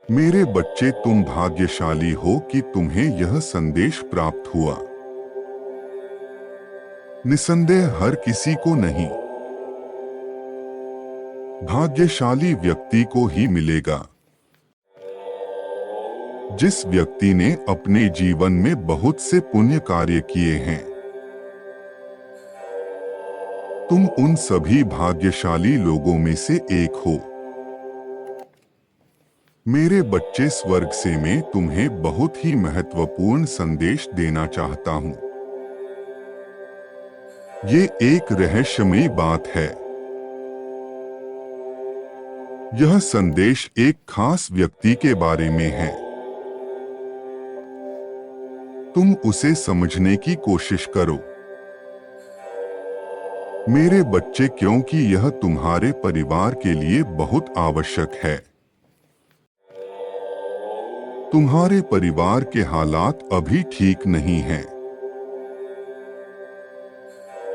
मेरे बच्चे, तुम भाग्यशाली हो कि तुम्हें यह संदेश प्राप्त हुआ। निसंदेह हर किसी को नहीं, भाग्यशाली व्यक्ति को ही मिलेगा। जिस व्यक्ति ने अपने जीवन में बहुत से पुण्य कार्य किए हैं। तुम उन सभी भाग्यशाली लोगों में से एक हो। मेरे बच्चे, स्वर्ग से मैं तुम्हें बहुत ही महत्वपूर्ण संदेश देना चाहता हूं। ये एक रहस्यमयी बात है। यह संदेश एक खास व्यक्ति के बारे में है। तुम उसे समझने की कोशिश करो। मेरे बच्चे, क्योंकि यह तुम्हारे परिवार के लिए बहुत आवश्यक है। तुम्हारे परिवार के हालात अभी ठीक नहीं हैं,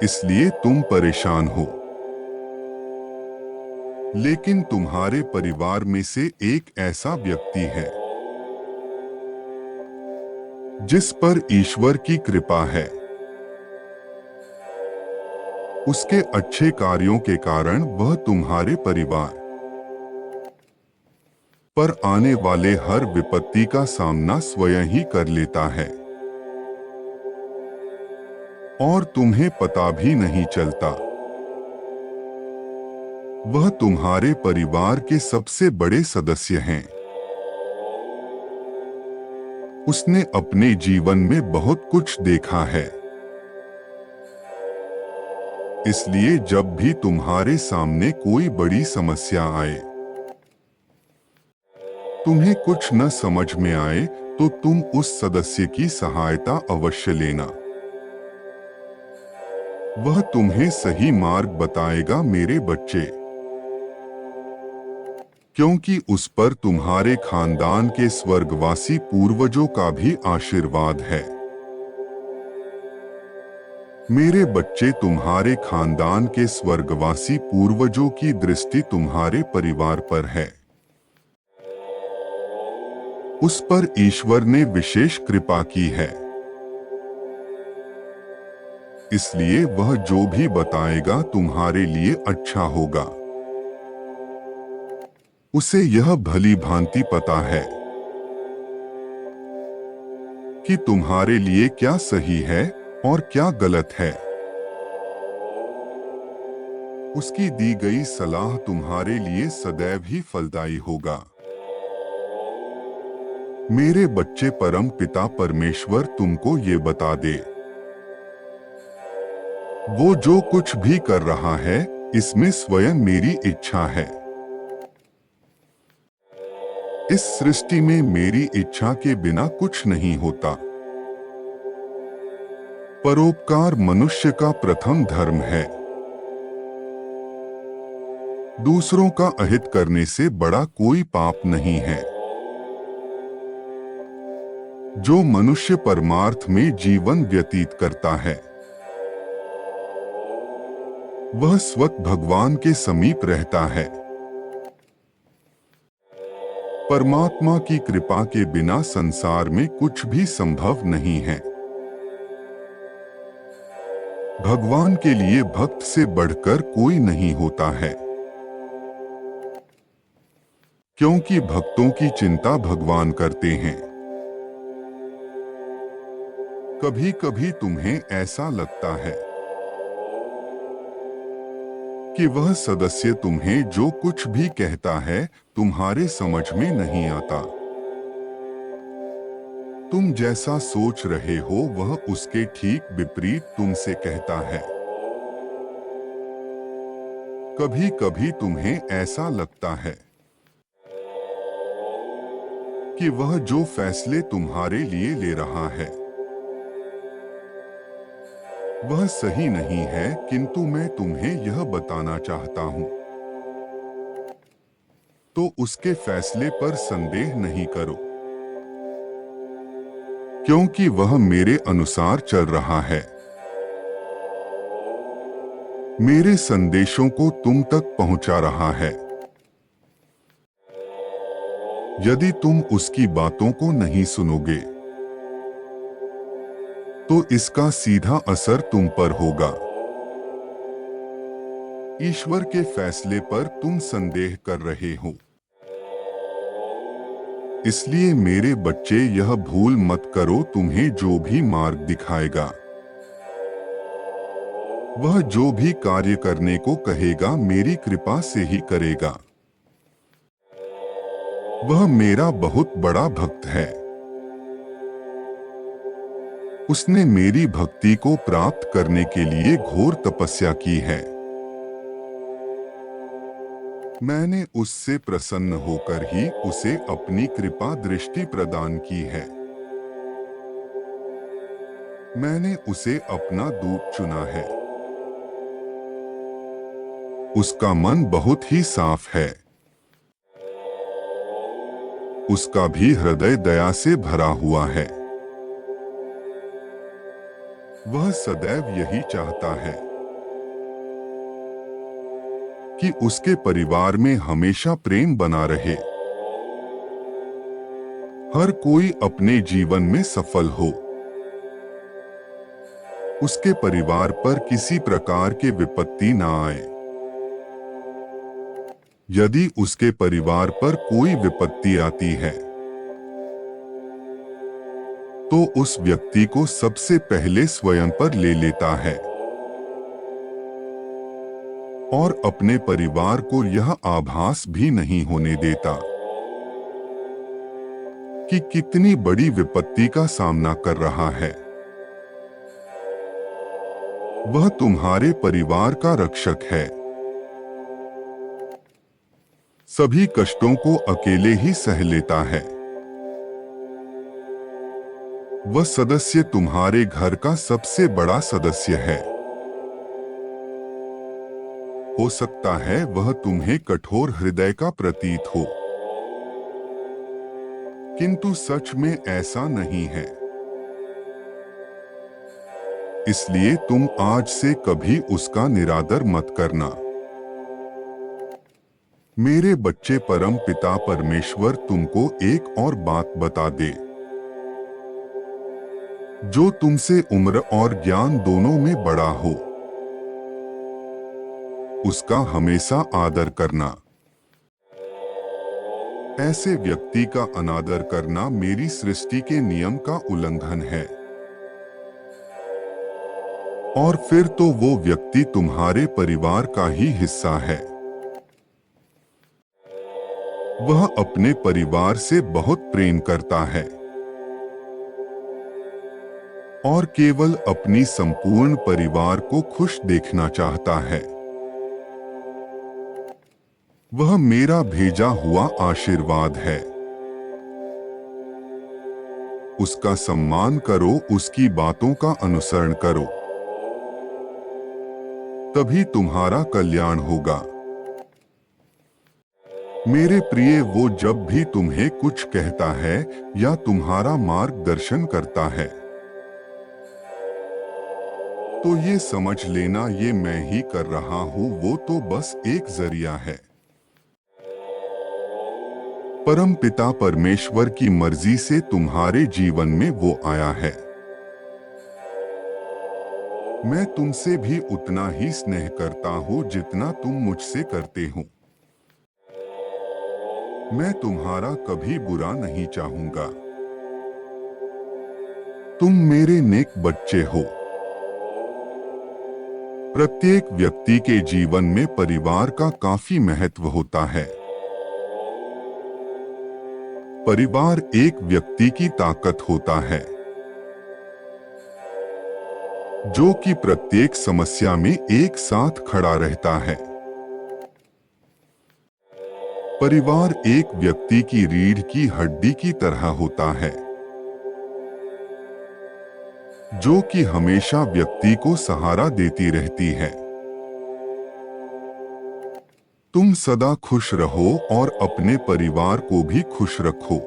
इसलिए तुम परेशान हो। लेकिन तुम्हारे परिवार में से एक ऐसा व्यक्ति है जिस पर ईश्वर की कृपा है। उसके अच्छे कार्यों के कारण वह तुम्हारे परिवार पर आने वाले हर विपत्ति का सामना स्वयं ही कर लेता है और तुम्हें पता भी नहीं चलता। वह तुम्हारे परिवार के सबसे बड़े सदस्य हैं। उसने अपने जीवन में बहुत कुछ देखा है। इसलिए जब भी तुम्हारे सामने कोई बड़ी समस्या आए, तुम्हें कुछ न समझ में आए, तो तुम उस सदस्य की सहायता अवश्य लेना। वह तुम्हें सही मार्ग बताएगा मेरे बच्चे, क्योंकि उस पर तुम्हारे खानदान के स्वर्गवासी पूर्वजों का भी आशीर्वाद है। मेरे बच्चे, तुम्हारे खानदान के स्वर्गवासी पूर्वजों की दृष्टि तुम्हारे परिवार पर है। उस पर ईश्वर ने विशेष कृपा की है। इसलिए वह जो भी बताएगा तुम्हारे लिए अच्छा होगा। उसे यह भली भांति पता है कि तुम्हारे लिए क्या सही है और क्या गलत है। उसकी दी गई सलाह तुम्हारे लिए सदैव ही फलदायी होगा। मेरे बच्चे, परम पिता परमेश्वर तुमको ये बता दे, वो जो कुछ भी कर रहा है, इसमें स्वयं मेरी इच्छा है। इस सृष्टि में मेरी इच्छा के बिना कुछ नहीं होता। परोपकार मनुष्य का प्रथम धर्म है। दूसरों का अहित करने से बड़ा कोई पाप नहीं है। जो मनुष्य परमार्थ में जीवन व्यतीत करता है, वह स्वतः भगवान के समीप रहता है। परमात्मा की कृपा के बिना संसार में कुछ भी संभव नहीं है। भगवान के लिए भक्त से बढ़कर कोई नहीं होता है, क्योंकि भक्तों की चिंता भगवान करते हैं। कभी कभी तुम्हें ऐसा लगता है कि वह सदस्य तुम्हें जो कुछ भी कहता है तुम्हारे समझ में नहीं आता। तुम जैसा सोच रहे हो वह उसके ठीक विपरीत तुमसे कहता है। कभी कभी तुम्हें ऐसा लगता है कि वह जो फैसले तुम्हारे लिए ले रहा है वह सही नहीं है, किंतु मैं तुम्हें यह बताना चाहता हूं तो उसके फैसले पर संदेह नहीं करो, क्योंकि वह मेरे अनुसार चल रहा है। मेरे संदेशों को तुम तक पहुंचा रहा है। यदि तुम उसकी बातों को नहीं सुनोगे तो इसका सीधा असर तुम पर होगा। ईश्वर के फैसले पर तुम संदेह कर रहे हो। इसलिए मेरे बच्चे, यह भूल मत करो, तुम्हें जो भी मार्ग दिखाएगा, वह जो भी कार्य करने को कहेगा, मेरी कृपा से ही करेगा। वह मेरा बहुत बड़ा भक्त है। उसने मेरी भक्ति को प्राप्त करने के लिए घोर तपस्या की है। मैंने उससे प्रसन्न होकर ही उसे अपनी कृपा दृष्टि प्रदान की है। मैंने उसे अपना दूत चुना है। उसका मन बहुत ही साफ है। उसका भी हृदय दया से भरा हुआ है। वह सदैव यही चाहता है कि उसके परिवार में हमेशा प्रेम बना रहे। हर कोई अपने जीवन में सफल हो। उसके परिवार पर किसी प्रकार के विपत्ति ना आए। यदि उसके परिवार पर कोई विपत्ति आती है तो उस व्यक्ति को सबसे पहले स्वयं पर ले लेता है और अपने परिवार को यह आभास भी नहीं होने देता कि कितनी बड़ी विपत्ति का सामना कर रहा है। वह तुम्हारे परिवार का रक्षक है। सभी कष्टों को अकेले ही सह लेता है। वह सदस्य तुम्हारे घर का सबसे बड़ा सदस्य है। हो सकता है वह तुम्हें कठोर हृदय का प्रतीत हो, किंतु सच में ऐसा नहीं है। इसलिए तुम आज से कभी उसका निरादर मत करना। मेरे बच्चे, परम पिता परमेश्वर तुमको एक और बात बता दे। जो तुमसे उम्र और ज्ञान दोनों में बड़ा हो, उसका हमेशा आदर करना। ऐसे व्यक्ति का अनादर करना मेरी सृष्टि के नियम का उल्लंघन है। और फिर तो वो व्यक्ति तुम्हारे परिवार का ही हिस्सा है। वह अपने परिवार से बहुत प्रेम करता है और केवल अपनी संपूर्ण परिवार को खुश देखना चाहता है। वह मेरा भेजा हुआ आशीर्वाद है। उसका सम्मान करो, उसकी बातों का अनुसरण करो, तभी तुम्हारा कल्याण होगा। मेरे प्रिय, वो जब भी तुम्हें कुछ कहता है या तुम्हारा मार्गदर्शन करता है तो ये समझ लेना ये मैं ही कर रहा हूँ, वो तो बस एक जरिया है। परम पिता परमेश्वर की मर्जी से तुम्हारे जीवन में वो आया है। मैं तुमसे भी उतना ही स्नेह करता हूँ जितना तुम मुझसे करते हो। मैं तुम्हारा कभी बुरा नहीं चाहूंगा। तुम मेरे नेक बच्चे हो। प्रत्येक व्यक्ति के जीवन में परिवार का काफी महत्व होता है। परिवार एक व्यक्ति की ताकत होता है जो कि प्रत्येक समस्या में एक साथ खड़ा रहता है। परिवार एक व्यक्ति की रीढ़ की हड्डी की तरह होता है जो कि हमेशा व्यक्ति को सहारा देती रहती है। तुम सदा खुश रहो और अपने परिवार को भी खुश रखो।